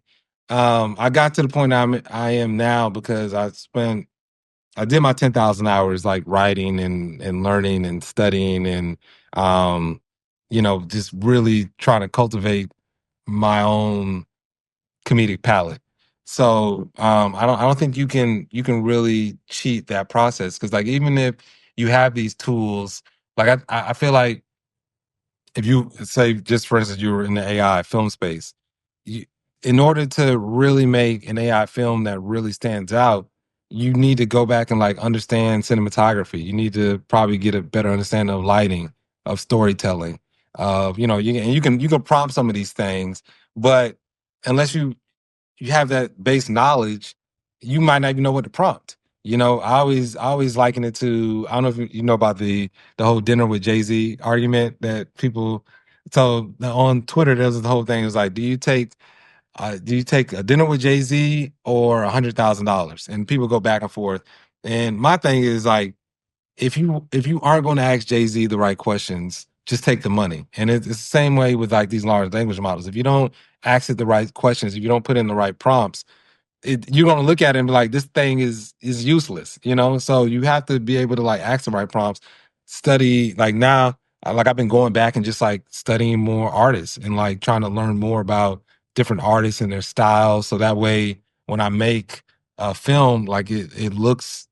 I got to the point I am now because I did my 10,000 hours like writing and learning and studying and um just really trying to cultivate my own comedic palette. So I don't think you can really cheat that process, because like even if you have these tools, like I feel like if you say, just for instance, you were in the AI film space, you, in order to really make an AI film that really stands out, you need to go back and like understand cinematography. You need to probably get a better understanding of lighting, of storytelling, of you can prompt some of these things, but unless you have that base knowledge, you might not even know what to prompt. I always liken it to, I don't know if you know about the whole dinner with Jay-Z argument that people. So on Twitter, there's the whole thing. It was like, do you take a dinner with Jay-Z or $100,000? And people go back and forth. And my thing is like, if you aren't going to ask Jay-Z the right questions, just take the money. And it's the same way with like these large language models. If you don't ask it the right questions, if you don't put in the right prompts, you're gonna look at it and be like, this thing is useless, So you have to be able to like ask the right prompts, study. Like now, like I've been going back and just like studying more artists and like trying to learn more about different artists and their styles, so that way when I make a film, like it looks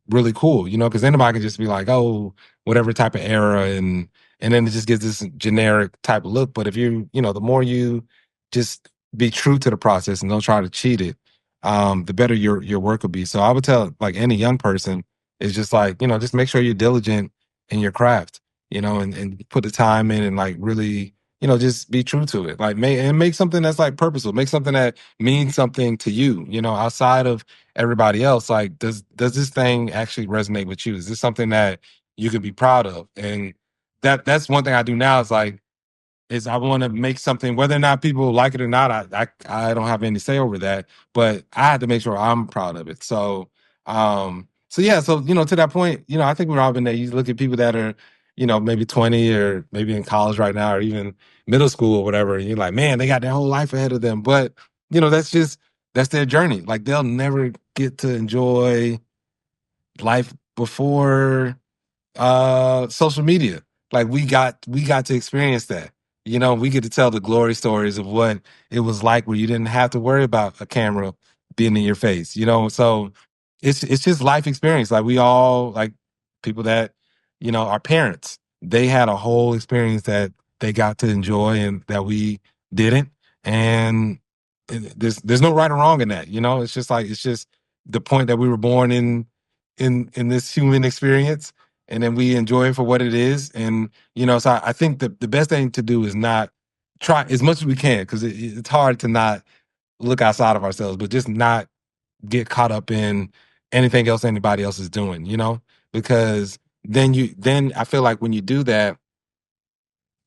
really cool, because anybody can just be like, oh, whatever type of era, and then it just gives this generic type of look. But if the more you just be true to the process and don't try to cheat it, the better your work will be. So I would tell like any young person is just like, just make sure you're diligent in your craft, and put the time in and like really, just be true to it. Like make something that's like purposeful, make something that means something to you, outside of everybody else. Like, does this thing actually resonate with you? Is this something that you can be proud of? And that's one thing I do now is I want to make something, whether or not people like it or not. I don't have any say over that, but I have to make sure I'm proud of it. So yeah, so to that point, I think we're all been there. You look at people that are, maybe 20 or maybe in college right now or even middle school or whatever, and you're like, man, they got their whole life ahead of them. But that's their journey. Like they'll never get to enjoy life before social media. Like we got to experience that. We get to tell the glory stories of what it was like where you didn't have to worry about a camera being in your face. So it's just life experience. Like we all, like people that, our parents, they had a whole experience that they got to enjoy and that we didn't. And there's no right or wrong in that. It's just the point that we were born in this human experience, and then we enjoy it for what it is. And so I think the best thing to do is not try as much as we can, because it's hard to not look outside of ourselves, but just not get caught up in anything else anybody else is doing, because then I feel like when you do that,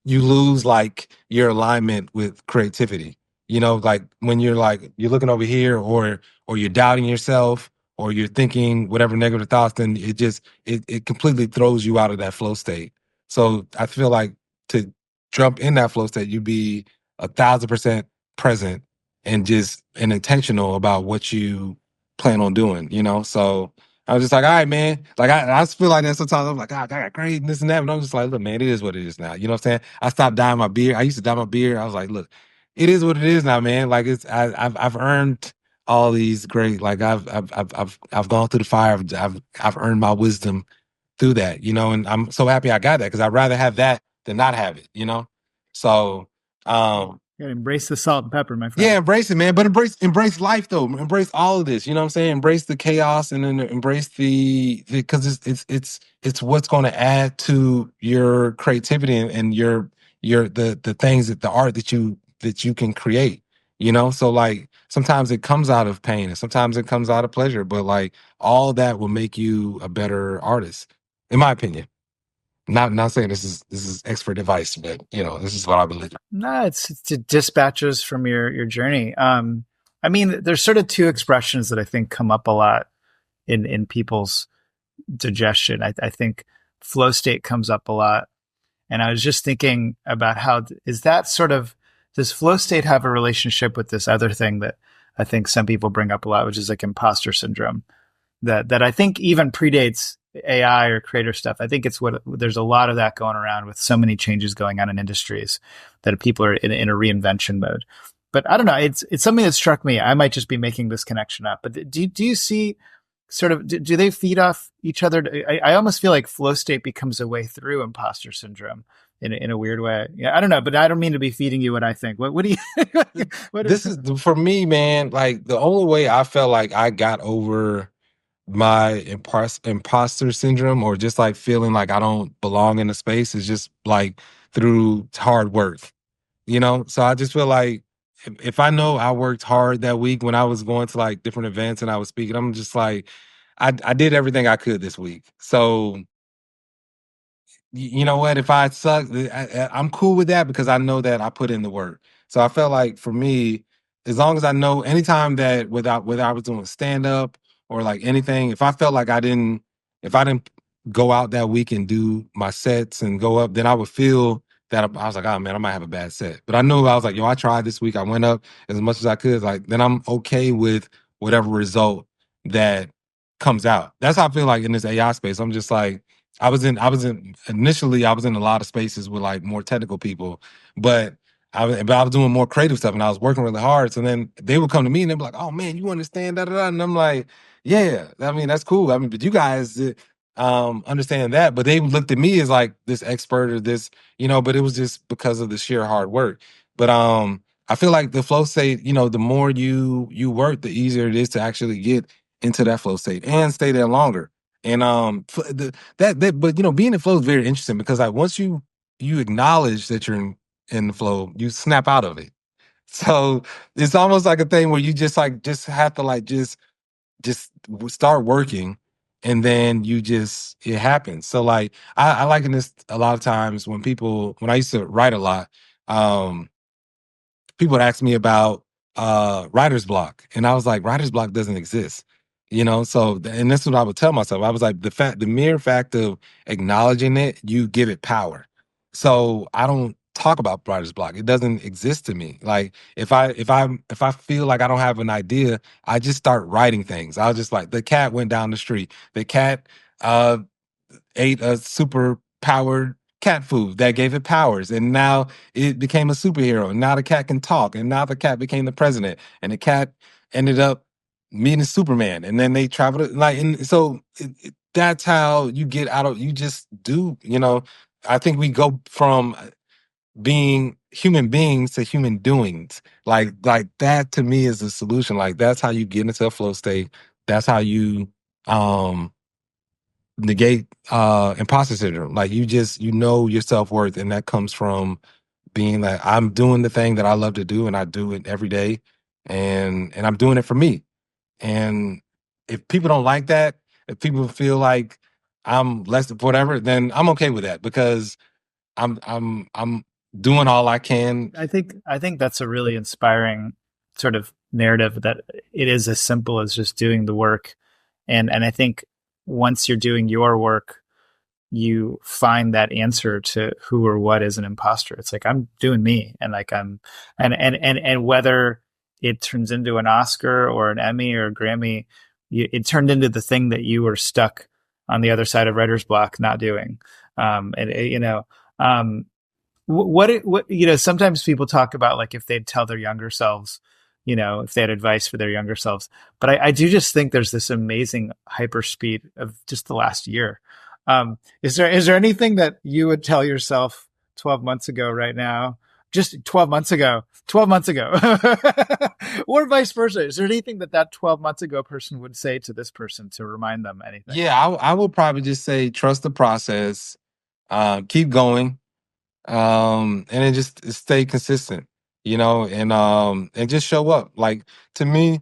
you lose like your alignment with creativity. Like when you're looking over here, or you're doubting yourself, or you're thinking whatever negative thoughts, then it completely throws you out of that flow state. So I feel like to jump in that flow state, you be 1,000% present and intentional about what you plan on doing, So I was just like, all right, man. Like I feel like that sometimes. I'm like, God, I got great and this and that. But I'm just like, look, man, it is what it is now. You know what I'm saying? I stopped dyeing my beard. I used to dye my beard. I was like, look, it is what it is now, man. Like I've earned all these great. Like I've gone through the fire. I've earned my wisdom through that. And I'm so happy I got that, because I'd rather have that than not have it. So You gotta embrace the salt and pepper, my friend. yeah, embrace it, man. But embrace life though. Embrace all of this. You know what I'm saying? Embrace the chaos, and then embrace the because it's what's going to add to your creativity and the things, that the art that you can create. So like sometimes it comes out of pain and sometimes it comes out of pleasure, but like all that will make you a better artist, in my opinion. Not saying this is expert advice, but this is what I believe. No, it's dispatches from your journey. I mean, there's sort of two expressions that I think come up a lot in people's digestion. I think flow state comes up a lot, and I was just thinking about how is that sort of, does flow state have a relationship with this other thing that I think some people bring up a lot, which is like imposter syndrome that I think even predates AI or creator stuff. I think it's what there's a lot of that going around with so many changes going on in industries that people are in a reinvention mode. But I don't know. It's something that struck me. I might just be making this connection up. But do you see sort of do they feed off each other? I almost feel like flow state becomes a way through imposter syndrome in a weird way. Yeah, I don't know, but I don't mean to be feeding you what I think. What do you? This is for me, man. Like the only way I felt like I got over my imposter syndrome or just like feeling like I don't belong in the space is just like through hard work, you know? So I just feel like if I know I worked hard that week when I was going to like different events and I was speaking, I'm just like, I did everything I could this week. So you know what? If I suck, I'm cool with that because I know that I put in the work. So I felt like for me, as long as I know, anytime that whether I was doing stand up or like anything, if I didn't go out that week and do my sets and go up, then I would feel that I was like, oh man, I might have a bad set. But I knew I was like, yo, I tried this week. I went up as much as I could. Like then I'm okay with whatever result that comes out. That's how I feel like in this AI space. I'm just like initially I was in a lot of spaces with like more technical people, but I was doing more creative stuff and I was working really hard. So then they would come to me and they'd be like, oh man, you understand da da da. And I'm like, yeah, I mean, that's cool. I mean, but you guys understand that. But they looked at me as like this expert or this, but it was just because of the sheer hard work. But I feel like the flow state, the more you work, the easier it is to actually get into that flow state and stay there longer. And but being in flow is very interesting because like once you acknowledge that you're in the flow, you snap out of it. So it's almost like a thing where you just have to just start working, and then it happens. So like I liken this a lot of times when I used to write a lot. Um, People would ask me about writer's block, and I was like, writer's block doesn't exist, so and that's what I would tell myself. I was like, the mere fact of acknowledging it, you give it power. So I don't talk about writer's block. It doesn't exist to me. Like if I feel like I don't have an idea, I just start writing things. I was just like, the cat went down the street, the cat uh ate a super powered cat food that gave it powers, and now it became a superhero, and now the cat can talk, and now the cat became the president, and the cat ended up meeting Superman, and then they traveled like, and so that's how you get out of, you just do, I think we go from being human beings to human doings, like that to me is the solution. Like that's how you get into a flow state. That's how you um negate imposter syndrome. Like you know your self-worth, and that comes from being like, I'm doing the thing that I love to do and I do it every day, and I'm doing it for me. And if people don't like that, if people feel like I'm less than whatever, then I'm okay with that because I'm doing all I can. I think that's a really inspiring sort of narrative, that it is as simple as just doing the work. And I think once you're doing your work, you find that answer to who or what is an imposter. It's like, I'm doing me, and like and whether it turns into an Oscar or an Emmy or a Grammy, it turned into the thing that you were stuck on the other side of writer's block not doing. And um, what sometimes people talk about like if they'd tell their younger selves, if they had advice for their younger selves. But I do just think there's this amazing hyper speed of just the last year. Is there anything that you would tell yourself 12 months ago right now, just 12 months ago, or vice versa? Is there anything that 12 months ago person would say to this person to remind them anything? Yeah, I will probably just say trust the process, keep going, and then just stay consistent, and just show up. Like to me,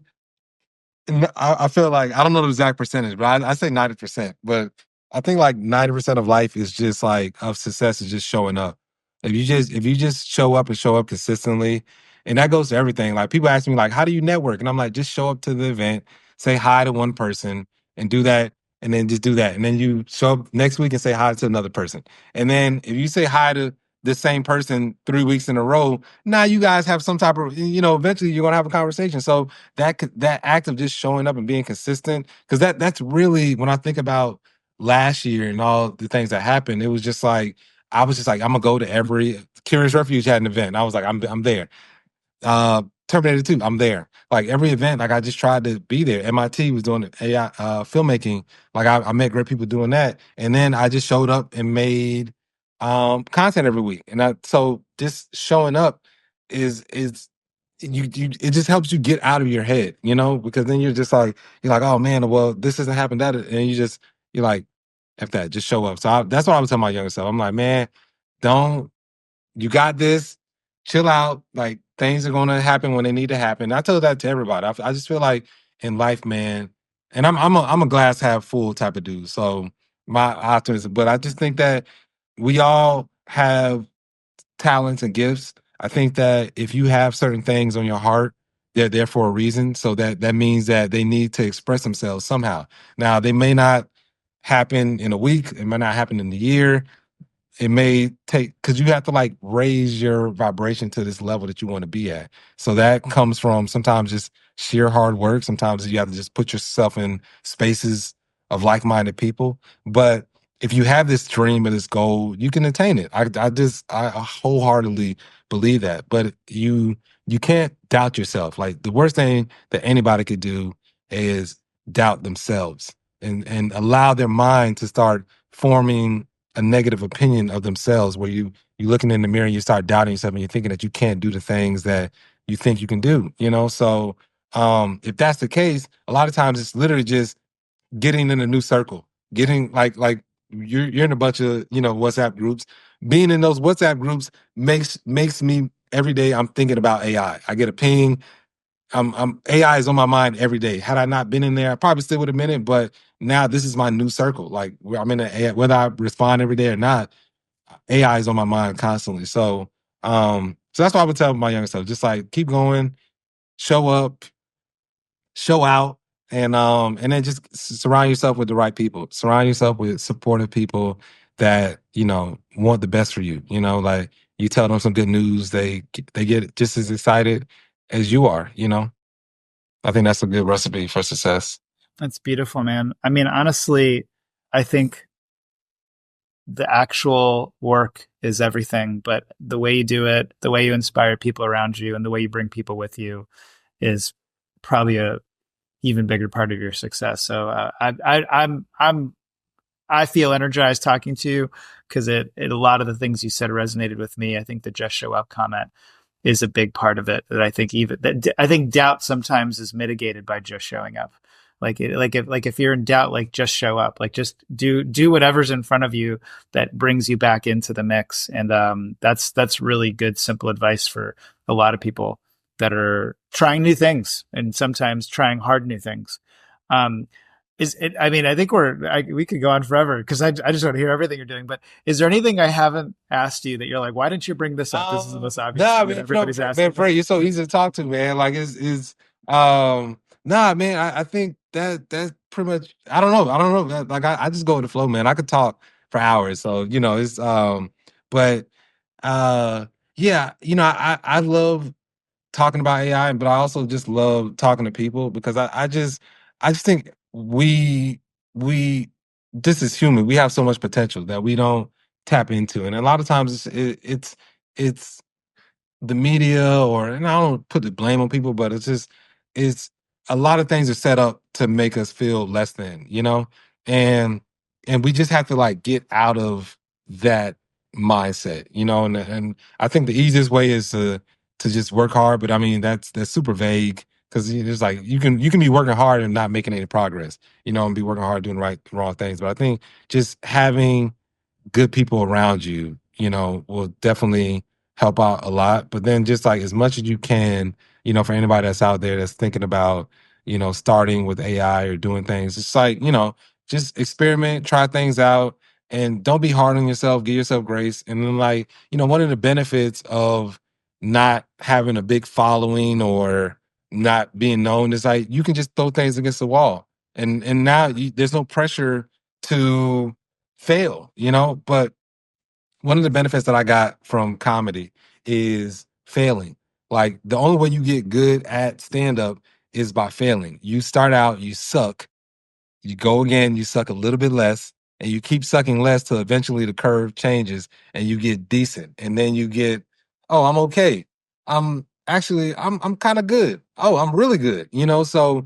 I feel like I don't know the exact percentage, but I say 90%. But I think like 90% of life is just like of success is just showing up. If you just show up and show up consistently, and that goes to everything. Like people ask me like, how do you network? And I'm like, just show up to the event, say hi to one person, and do that, and then just do that, and then you show up next week and say hi to another person, and then if you say hi to the same person 3 weeks in a row, now you guys have some type of, eventually you're gonna have a conversation. So that act of just showing up and being consistent, because that's really, when I think about last year and all the things that happened, it was just like I was just like, I'm gonna go to every Curious Refuge had an event. I was like, I'm there. Terminator 2, I'm there. Like every event, like I just tried to be there. MIT was doing AI filmmaking. Like I met great people doing that. And then I just showed up and made content every week. And so just showing up is it just helps you get out of your head, because then you're like, oh man, well, this hasn't happened, that, and you're like, F that, just show up. So that's what I was telling my younger self. I'm like, man, don't you got this. Chill out. Like things are gonna happen when they need to happen. I tell that to everybody. I just feel like in life, man, and I'm a glass half full type of dude. So my optimism, but I just think that we all have talents and gifts. I think that if you have certain things on your heart, they're there for a reason. So that means that they need to express themselves somehow. Now they may not happen in a week. It might not happen in a year. It may take, because you have to like raise your vibration to this level that you want to be at. So that comes from sometimes just sheer hard work. Sometimes you have to just put yourself in spaces of like-minded people. But if you have this dream or this goal, you can attain it. I wholeheartedly believe that. But you can't doubt yourself. Like the worst thing that anybody could do is doubt themselves and allow their mind to start forming a negative opinion of themselves, where you looking in the mirror and you start doubting yourself and you're thinking that you can't do the things that you think you can do. So if that's the case, a lot of times it's literally just getting in a new circle, getting like you're in a bunch of WhatsApp groups. Being in those WhatsApp groups makes me, every day I'm thinking about AI. I get a ping. AI is on my mind every day. Had I not been in there, I probably still would have been in. But now this is my new circle. Like where I'm in AI, whether I respond every day or not, AI is on my mind constantly. So that's why I would tell my younger self, just like keep going, show up, show out, and then just surround yourself with the right people. Surround yourself with supportive people that want the best for you. Like you tell them some good news, they get just as excited as you are. I think that's a good recipe for success. That's beautiful, man. I mean, honestly, I think the actual work is everything, but the way you do it, the way you inspire people around you, and the way you bring people with you is probably a even bigger part of your success. So I feel energized talking to you because a lot of the things you said resonated with me. I think the just show up comment is a big part of it. That I think doubt sometimes is mitigated by just showing up. If you're in doubt, like just show up, like just do whatever's in front of you that brings you back into the mix. And that's really good, simple advice for a lot of people that are trying new things and sometimes trying hard new things. I mean, I think we could go on forever because I just want to hear everything you're doing. But is there anything I haven't asked you that you're like, why didn't you bring this up? This is the most obvious Nah, thing that man, everybody's no, asking. man, Frey, you're so easy to talk to, man. Like nah, man. I think that's pretty much. I don't know. Like I just go with the flow, man. I could talk for hours, so it's but uh, yeah, I love talking about AI, but I also just love talking to people because I just think we just as human, we have so much potential that we don't tap into, and a lot of times it's the media, and I don't put the blame on people, but it's a lot of things are set up to make us feel less than, and we just have to like get out of that mindset, and I think the easiest way is to just work hard, but I mean that's super vague because it's like you can be working hard and not making any progress, and be working hard doing wrong things. But I think just having good people around you, will definitely help out a lot. But then just like as much as you can, for anybody that's out there that's thinking about, starting with AI or doing things, it's like, just experiment, try things out, and don't be hard on yourself. Give yourself grace. And then like, one of the benefits of not having a big following or not being known is like you can just throw things against the wall. And now there's no pressure to fail, but one of the benefits that I got from comedy is failing. Like the only way you get good at stand up is by failing. You start out, you suck, you go again, you suck a little bit less, and you keep sucking less till eventually the curve changes and you get decent. And then you get, oh, I'm okay. I'm kind of good. Oh, I'm really good. So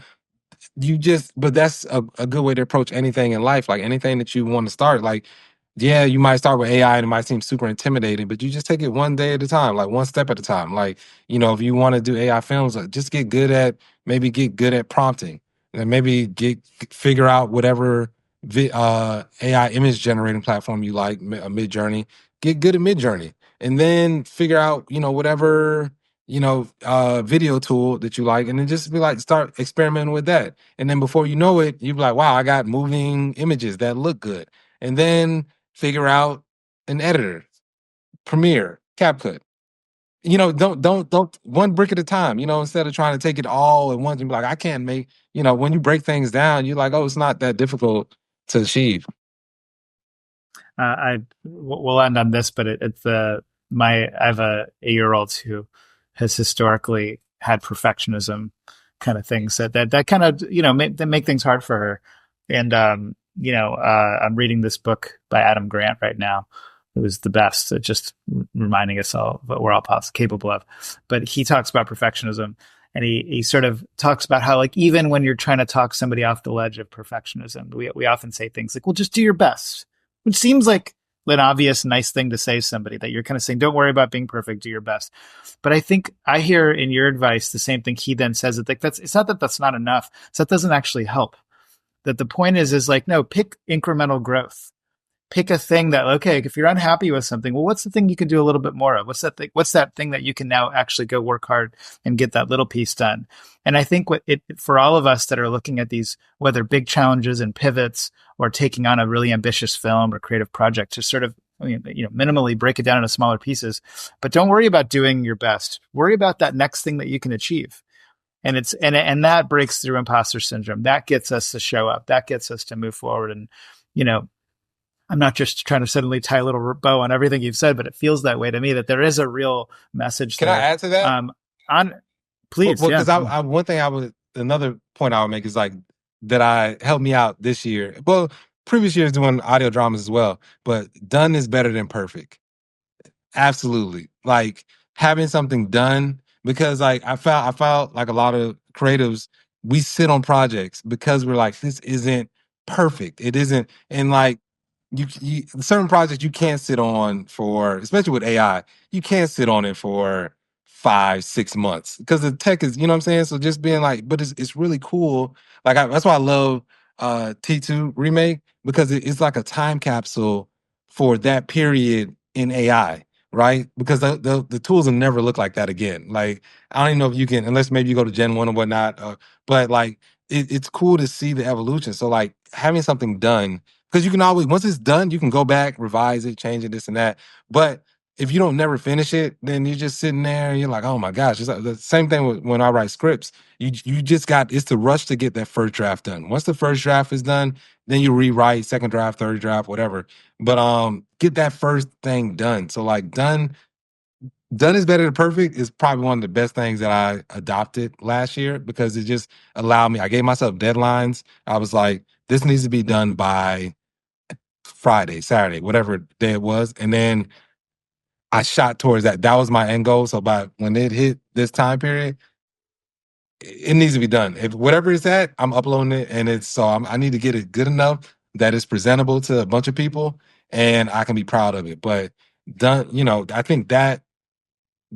but that's a good way to approach anything in life. Like anything that you want to start, like, yeah, you might start with AI and it might seem super intimidating, but you just take it one day at a time, like one step at a time. Like, if you want to do AI films, just get good at prompting, and maybe figure out whatever AI image generating platform you like, Mid Journey. Get good at Mid Journey, and then figure out, whatever video tool that you like, and then just be like, start experimenting with that. And then before you know it, you'll be like, wow, I got moving images that look good. And then figure out an editor, Premiere, CapCut. Don't one brick at a time, instead of trying to take it all at once and be like, I can't make, when you break things down, you're like, oh, it's not that difficult to achieve. We'll end on this, but I have a 8-year-old who has historically had perfectionism kind of things that kind of that make things hard for her. And I'm reading this book by Adam Grant right now. It was the best, just reminding us all what we're all capable of. But he talks about perfectionism, and he sort of talks about how, like, even when you're trying to talk somebody off the ledge of perfectionism, we often say things like, well, just do your best, which seems like an obvious, nice thing to say to somebody, that you're kind of saying, don't worry about being perfect, do your best. But I think I hear in your advice the same thing he then says, that it's not that that's not enough. So that doesn't actually help. That the point is like, no, pick incremental growth. Pick a thing that, okay, if you're unhappy with something, well, what's the thing you can do a little bit more of? What's that thing? What's that thing that you can now actually go work hard and get that little piece done? And I think for all of us that are looking at these, whether big challenges and pivots or taking on a really ambitious film or creative project, to sort of, minimally break it down into smaller pieces, but don't worry about doing your best. Worry about that next thing that you can achieve. And and that breaks through imposter syndrome. That gets us to show up. That gets us to move forward. And, I'm not just trying to suddenly tie a little bow on everything you've said, but it feels that way to me, that there is a real message. Can there. I add to that? Please. Because another point I would make is like that helped me out this year. Well, previous years doing audio dramas as well, but done is better than perfect. Absolutely. Like having something done, because like I felt like a lot of creatives, we sit on projects because we're like, this isn't perfect. It isn't. And like, certain projects you can't sit on for, especially with AI, you can't sit on it for 5-6 months because the tech is, you know what I'm saying? So just being like, but it's really cool. Like that's why I love T2 remake, because it's like a time capsule for that period in AI, right? Because the tools will never look like that again. Like I don't even know if you can, unless maybe you go to Gen 1 or whatnot, but like it's cool to see the evolution. So like having something done, because you can always, once it's done, you can go back, revise it, change it, this and that. But if you don't never finish it, then you're just sitting there and you're like, oh my gosh. It's like the same thing when I write scripts. You just it's the rush to get that first draft done. Once the first draft is done, then you rewrite second draft, third draft, whatever. But get that first thing done. So like done is better than perfect is probably one of the best things that I adopted last year, because it just allowed me, I gave myself deadlines. I was like, this needs to be done by Friday, Saturday, whatever day it was. And then I shot towards that. That was my end goal. So by when it hit this time period, it needs to be done. If whatever it's at, I'm uploading it. And I need to get it good enough that it's presentable to a bunch of people and I can be proud of it. But done, I think that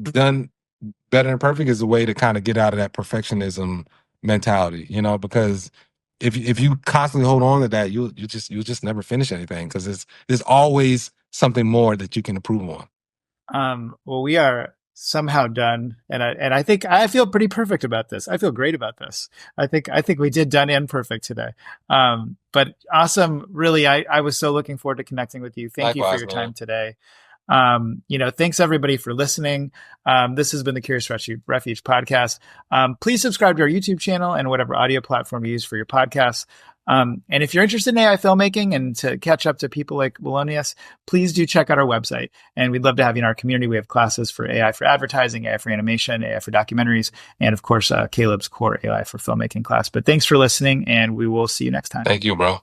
done better than perfect is a way to kind of get out of that perfectionism mentality, because if you constantly hold on to that, you'll just never finish anything, because there's always something more that you can improve on. Well, we are somehow done, and I think I feel pretty perfect about this. I feel great about this. I think we did done and perfect today. But awesome, really. I was so looking forward to connecting with you. Thank you for your time today. Thanks everybody for listening. This has been the Curious Refuge podcast. Please subscribe to our YouTube channel and whatever audio platform you use for your podcasts. And if you're interested in AI filmmaking and to catch up to people like Willonious, please do check out our website. And we'd love to have you in our community. We have classes for AI for advertising, AI for animation, AI for documentaries, and of course, Caleb's core AI for filmmaking class. But thanks for listening, and we will see you next time. Thank you, bro.